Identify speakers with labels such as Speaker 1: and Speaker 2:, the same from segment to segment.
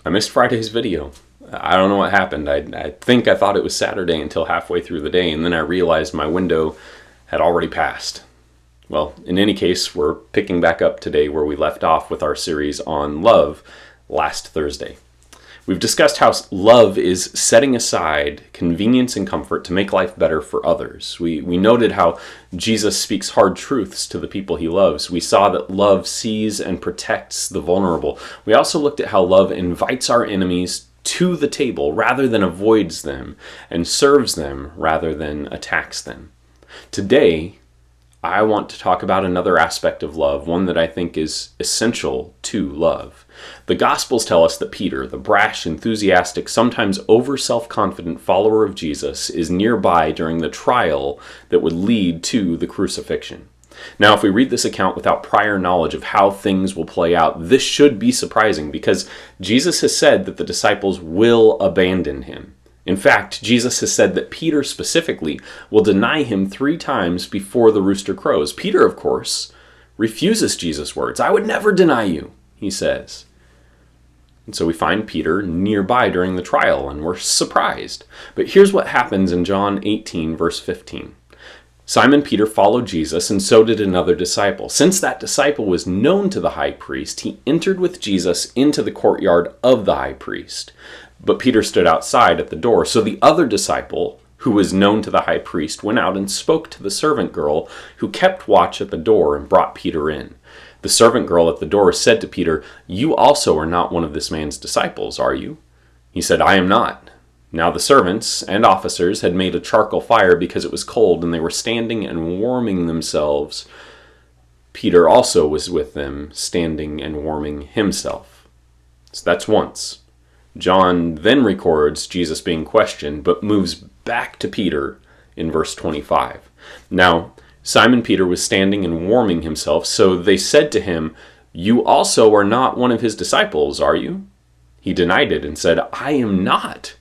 Speaker 1: I missed Friday's video. I don't know what happened. I think I thought it was Saturday until halfway through the day, and then I realized my window had already passed. Well, in any case, we're picking back up today where we left off with our series on love last Thursday. We've discussed how love is setting aside convenience and comfort to make life better for others. We noted how Jesus speaks hard truths to the people he loves. We saw that love sees and protects the vulnerable. We also looked at how love invites our enemies to the table rather than avoids them, and serves them rather than attacks them. Today, I want to talk about another aspect of love, one that I think is essential to love. The Gospels tell us that Peter, the brash, enthusiastic, sometimes over-self-confident follower of Jesus, is nearby during the trial that would lead to the crucifixion. Now, if we read this account without prior knowledge of how things will play out, this should be surprising because Jesus has said that the disciples will abandon him. In fact, Jesus has said that Peter specifically will deny him 3 times before the rooster crows. Peter, of course, refuses Jesus' words. "I would never deny you," he says. And so we find Peter nearby during the trial, and we're surprised. But here's what happens in John 18, verse 15. Simon Peter followed Jesus, and so did another disciple. Since that disciple was known to the high priest, he entered with Jesus into the courtyard of the high priest. But Peter stood outside at the door. So the other disciple, who was known to the high priest, went out and spoke to the servant girl who kept watch at the door and brought Peter in. The servant girl at the door said to Peter, "You also are not one of this man's disciples, are you?" He said, "I am not." Now the servants and officers had made a charcoal fire because it was cold, and they were standing and warming themselves. Peter also was with them, standing and warming himself. So that's once. John then records Jesus being questioned, but moves back to Peter in verse 25. Now, Simon Peter was standing and warming himself, so they said to him, "You also are not one of his disciples, are you?" He denied it and said, "I am not."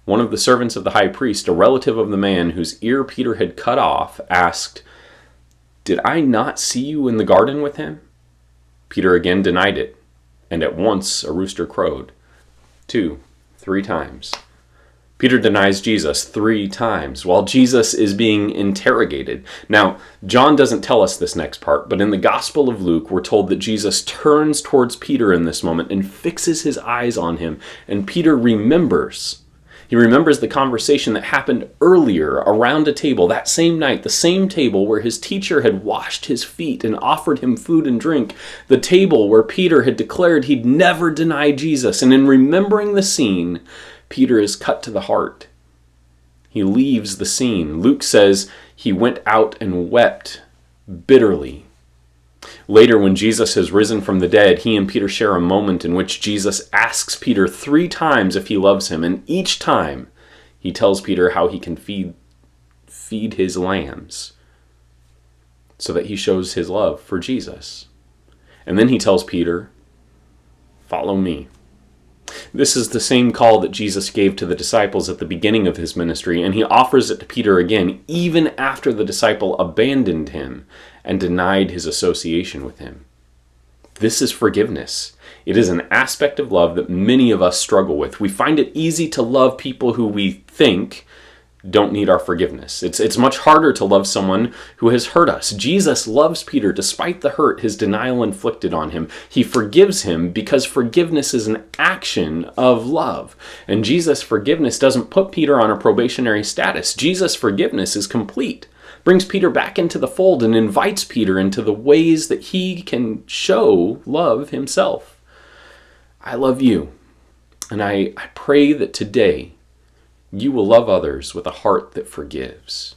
Speaker 1: One of the servants of the high priest, a relative of the man whose ear Peter had cut off, asked, "Did I not see you in the garden with him?" Peter again denied it, and at once a rooster crowed. 2, 3 times. Peter denies Jesus 3 times while Jesus is being interrogated. Now, John doesn't tell us this next part, but in the Gospel of Luke, we're told that Jesus turns towards Peter in this moment and fixes his eyes on him, and Peter remembers. He remembers the conversation that happened earlier around a table, that same night, the same table where his teacher had washed his feet and offered him food and drink, the table where Peter had declared he'd never deny Jesus. And in remembering the scene, Peter is cut to the heart. He leaves the scene. Luke says he went out and wept bitterly. Later, when Jesus has risen from the dead, he and Peter share a moment in which Jesus asks Peter 3 times if he loves him, and each time he tells Peter how he can feed his lambs so that he shows his love for Jesus. And then he tells Peter, "Follow me." This is the same call that Jesus gave to the disciples at the beginning of his ministry, and he offers it to Peter again, even after the disciple abandoned him and denied his association with him. This is forgiveness. It is an aspect of love that many of us struggle with. We find it easy to love people who we think don't need our forgiveness. It's much harder to love someone who has hurt us. Jesus loves Peter despite the hurt his denial inflicted on him. He forgives him because forgiveness is an action of love. And Jesus' forgiveness doesn't put Peter on a probationary status. Jesus' forgiveness is complete, brings Peter back into the fold, and invites Peter into the ways that he can show love himself. I love you, and I pray that today you will love others with a heart that forgives.